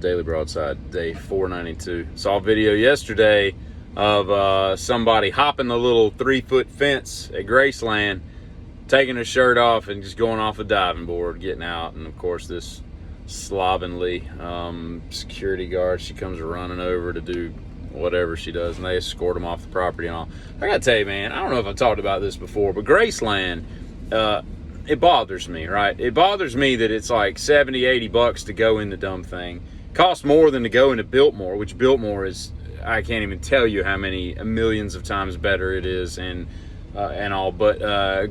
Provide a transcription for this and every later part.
Daily Broadside, day 492. Saw a video yesterday of somebody hopping the little 3-foot fence at Graceland, taking his shirt off and just going off a diving board, getting out. And of course, this slovenly security guard, she comes running over to do whatever she does, and they escort him off the property and all. I gotta tell you, man, I don't know if I've talked about this before, but Graceland, it bothers me, right? It bothers me that it's like $70-80 to go in the dumb thing. Costs more than to go into Biltmore, which Biltmore is, I can't even tell you how many millions of times better it is, and all. But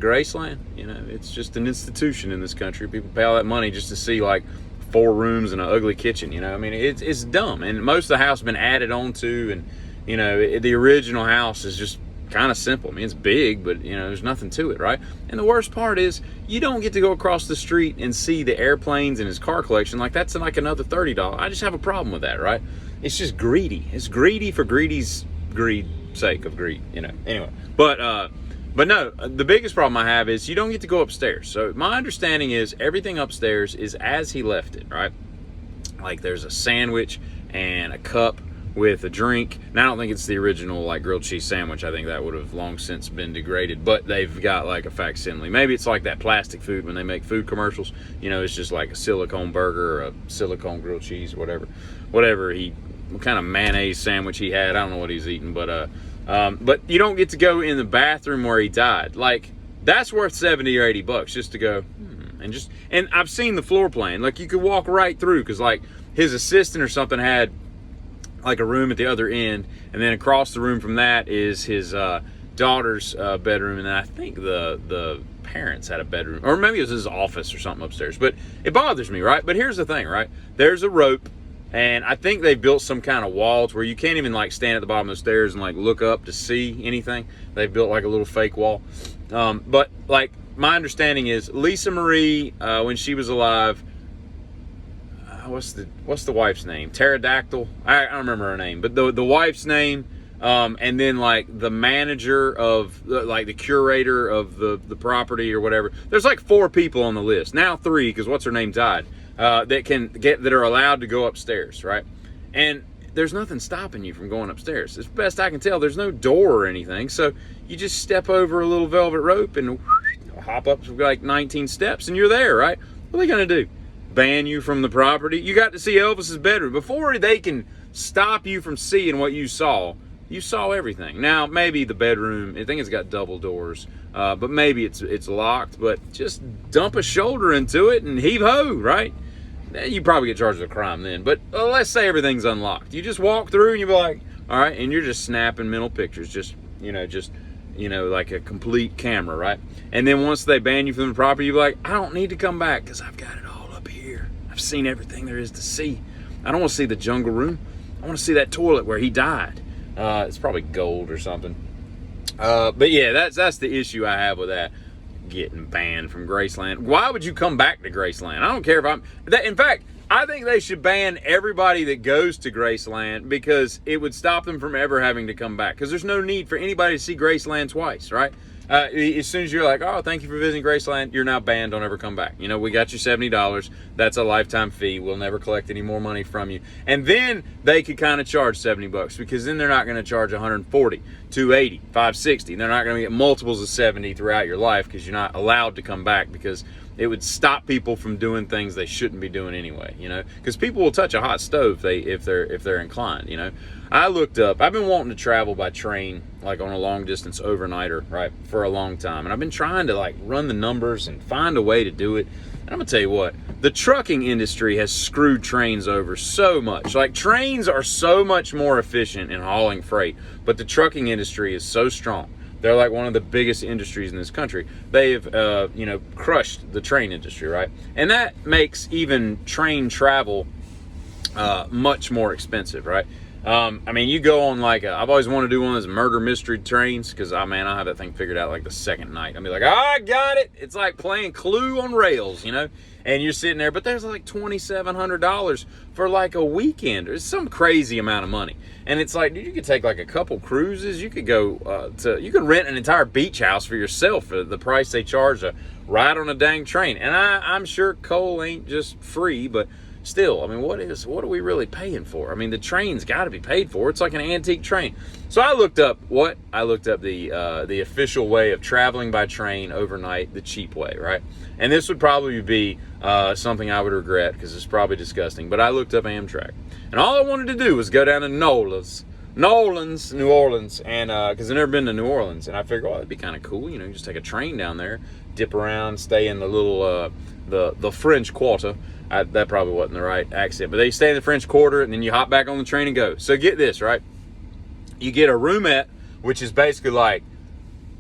Graceland, you know, it's just an institution in this country. People pay all that money just to see like 4 rooms and an ugly kitchen, you know. I mean, it's dumb. And most of the house has been added onto, and you know, the original house is just kind of simple. I mean, it's big, but you know, there's nothing to it, right? And the worst part is you don't get to go across the street and see the airplanes in his car collection. Like, that's like another $30. I just have a problem with that, right? It's just greedy. It's greedy for greedy's greed sake of greed, you know. Anyway, but no, the biggest problem I have is you don't get to go upstairs. So my understanding is everything upstairs is as he left it, right? Like, there's a sandwich and a cup with a drink. Now, I don't think it's the original like grilled cheese sandwich. I think that would have long since been degraded, but they've got like a facsimile. Maybe it's like that plastic food when they make food commercials, you know, it's just like a silicone burger or a silicone grilled cheese, whatever what kind of mayonnaise sandwich he had. I don't know what he's eating, but you don't get to go in the bathroom where he died. Like, that's worth $70 or $80 just to go and I've seen the floor plan. Like, you could walk right through, because like his assistant or something had like a room at the other end, and then across the room from that is his daughter's bedroom, and then I think the parents had a bedroom, or maybe it was his office or something upstairs. But it bothers me, right? But here's the thing, right? There's a rope, and I think they built some kind of wall to where you can't even like stand at the bottom of the stairs and like look up to see anything. They've built like a little fake wall. But like, my understanding is Lisa Marie, when she was alive, what's the wife's name? Pterodactyl? I don't remember her name, but the wife's name, and then like the manager of like the curator of the property or whatever. There's like 4 people on the list now, 3 because what's her name died, that are allowed to go upstairs, right? And there's nothing stopping you from going upstairs. As best I can tell, there's no door or anything, so you just step over a little velvet rope and hop up like 19 steps and you're there, right? What are they gonna do? Ban you from the property? You got to see Elvis's bedroom. Before they can stop you from seeing what you saw everything. Now, maybe the bedroom, I think it's got double doors, but maybe it's locked. But just dump a shoulder into it and heave ho, right? You probably get charged with a crime then. But let's say everything's unlocked. You just walk through and you be like, all right, and you're just snapping mental pictures, just like a complete camera, right? And then once they ban you from the property, you be like, I don't need to come back because I've got it all up here. I've seen everything there is to see. I don't want to see the jungle room. I want to see that toilet where he died. It's probably gold or something. But yeah, that's the issue I have with that, getting banned from Graceland. Why would you come back to Graceland? I don't care if in fact, I think they should ban everybody that goes to Graceland, because it would stop them from ever having to come back. Because there's no need for anybody to see Graceland twice, right? As soon as you're like, oh, thank you for visiting Graceland, you're now banned. Don't ever come back. You know, we got you $70. That's a lifetime fee. We'll never collect any more money from you. And then they could kind of charge $70, because then they're not going to charge 140, 280, 560. They're not going to get multiples of 70 throughout your life, because you're not allowed to come back, because it would stop people from doing things they shouldn't be doing anyway, you know, because people will touch a hot stove if they're inclined, you know. I looked up, I've been wanting to travel by train, like on a long distance overnighter, right, for a long time. And I've been trying to like run the numbers and find a way to do it. And I'm gonna tell you what, the trucking industry has screwed trains over so much. Like, trains are so much more efficient in hauling freight, but the trucking industry is so strong. They're like one of the biggest industries in this country. They've, crushed the train industry, right? And that makes even train travel much more expensive, right? I mean, you go on like I've always wanted to do one of those murder mystery trains, because I have that thing figured out like the second night. I'll be like, I got it. It's like playing Clue on rails, you know? And you're sitting there, but there's like $2,700 for like a weekend. It's some crazy amount of money. And it's like, dude, you could take like a couple cruises. You could go you could rent an entire beach house for yourself for the price they charge to ride on a dang train. And I'm sure coal ain't just free, but still, I mean, what are we really paying for? I mean, the train's got to be paid for. It's like an antique train. So I looked up the official way of traveling by train overnight, the cheap way, right? And this would probably be something I would regret because it's probably disgusting. But I looked up Amtrak, and all I wanted to do was go down to New Orleans, and because I've never been to New Orleans, and I figured, oh, that'd be kind of cool, you know, just take a train down there, dip around, stay in the little the French Quarter. That probably wasn't the right accent, but they stay in the French Quarter, and then you hop back on the train and go. So get this, right? You get a roomette, which is basically like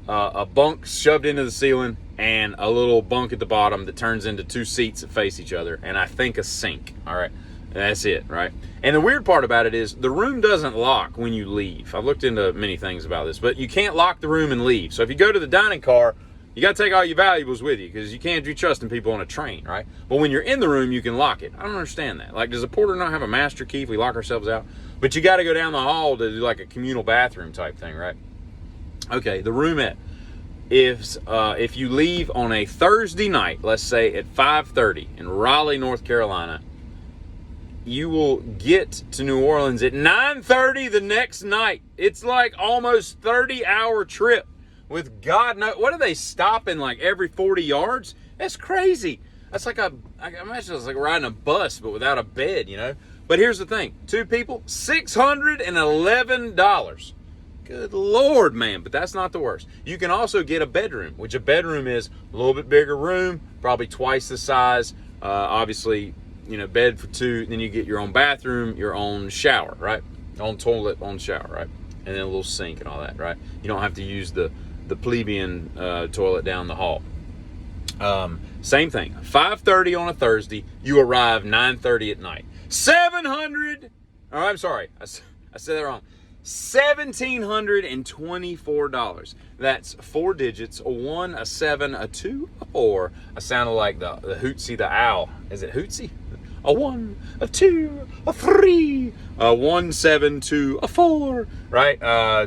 a bunk shoved into the ceiling and a little bunk at the bottom that turns into 2 seats that face each other, and I think a sink. All right, and that's it, right? And the weird part about it is the room doesn't lock when you leave. I've looked into many things about this, but you can't lock the room and leave. So if you go to the dining car, you got to take all your valuables with you because you can't be trusting people on a train, right? But when you're in the room, you can lock it. I don't understand that. Like, does a porter not have a master key if we lock ourselves out? But you got to go down the hall to do like a communal bathroom type thing, right? Okay, the roomette. If you leave on a Thursday night, let's say at 5:30 in Raleigh, North Carolina, you will get to New Orleans at 9:30 the next night. It's like almost 30-hour trip. With God knows, what are they stopping like every 40 yards? That's crazy. That's like I imagine it's like riding a bus, but without a bed, you know? But here's the thing, 2 people, $611. Good Lord, man, but that's not the worst. You can also get a bedroom, which a bedroom is a little bit bigger room, probably twice the size. Obviously, you know, bed for 2, then you get your own bathroom, your own shower, right? Own toilet, own shower, right? And then a little sink and all that, right? You don't have to use the plebeian toilet down the hall. Same thing, 5:30 on a Thursday, you arrive 9:30 at night. I'm sorry, I said that wrong. $1,724. That's 4 digits, a 1, a 7, a 2, a 4. I sounded like the Hootsy the owl. Is it Hootsy? A 1, a 2, a 3, a 1, 7, 2, a 4, right?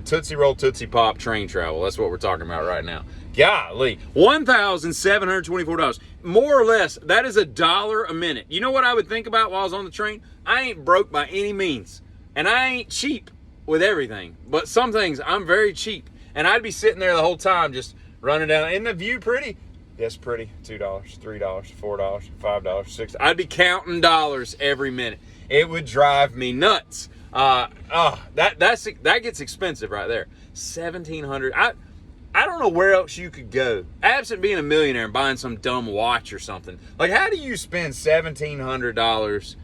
Tootsie Roll, Tootsie Pop train travel. That's what we're talking about right now. Golly, $1,724. More or less, that is $1 a minute. You know what I would think about while I was on the train? I ain't broke by any means, and I ain't cheap with everything, but some things I'm very cheap, and I'd be sitting there the whole time just running down. Isn't the view pretty? Yes, pretty. $2, $3, $4, $5, $6. I'd be counting dollars every minute. It would drive me nuts. That gets expensive right there. $1,700. I don't know where else you could go, absent being a millionaire and buying some dumb watch or something. Like, how do you spend $1,700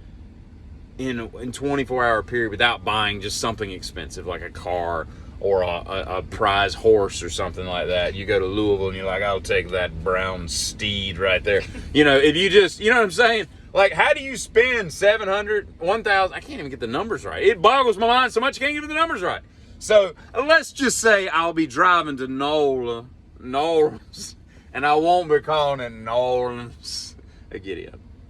in a 24-hour period without buying just something expensive like a car or a prize horse or something like that? You go to Louisville and you're like, I'll take that brown steed right there. You know, if you just, you know what I'm saying? Like, how do you spend 700, 1,000? I can't even get the numbers right. It boggles my mind so much I can't get the numbers right. So let's just say I'll be driving to New Orleans, and I won't be calling it New Orleans. Giddy up.